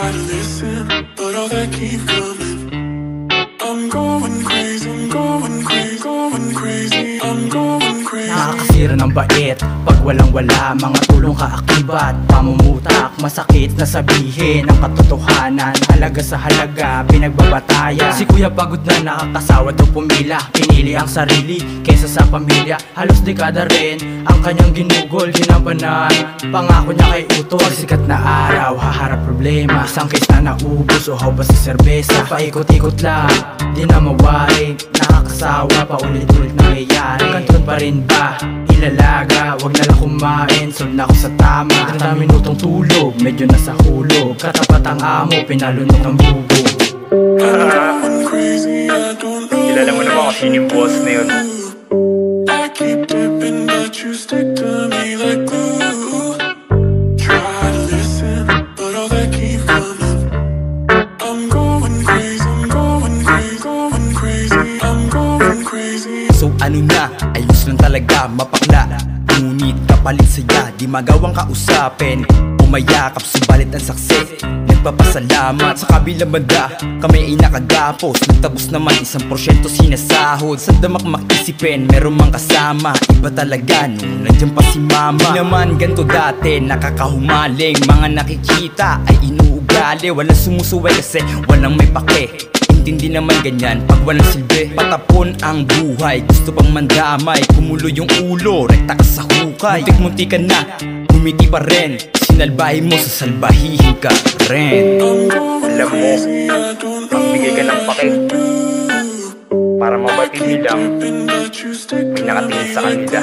Try to listen, but all that keep coming. I'm going crazy, I'm going crazy, going crazy, I'm going crazy. Nakakasira ng bait pag walang-wala, mga tulong kaakibat, pamumutak, masakit na sabihin ang katotohanan. Halaga sa halaga, pinagbabatayan. Si kuya pagod na nakakasawa daw pumila, pinili ang sarili kaysa sa pamilya. Halos dekada rin ang kanyang ginugol, ginabanan. Pangako niya kay utol, sikat na araw, haharap problema. Isang case na naubos, uhaw ba sa serbesa, paikot-ikot lang, di na mawaring. Nakakasawa, paulit-ulit nangyayari. Kanton pa rin ba? Ilalaga, wag na lang kumain, solve na ako sa tama. 30 minutong tulog, medyo nasa hulog. Katapat ang amo, pinalunok ng bubog. Kilala mo naman kung sino yung boss na yun. I keep dipping, but you stick to me like glue. Try to listen, but all that keep coming. I'm going crazy, I'm going crazy, going crazy, I'm going crazy. So ano na, ayos lang talaga, mapakla. Ngunit kapalit saya, di magawang kausapin. Umayakap, subalit ang saksi. Nagpapasalamat sa kabilang banda, kami ay nakagapos. Nagtabos naman 1% sinasahod. Sa damak makisipin, meron mang kasama. Iba talaga nung nandiyan pa si mama. Di naman ganto dati, nakakahumaling. Mga nakikita ay inuugali. Walang sumusuway kasi walang may pake. Intindi naman ganyan pag walang silbi. Patapon ang buhay, gusto pang mandamay. Kumulo yung ulo, rekta ka sa hukay. Muntik-munti ka na, humiti pa rin. Sinalbahin mo, sasalbahihin ka rin. Alam mo, magbigay ka ng pake para mabatid nilang may nakatingin sa kanila.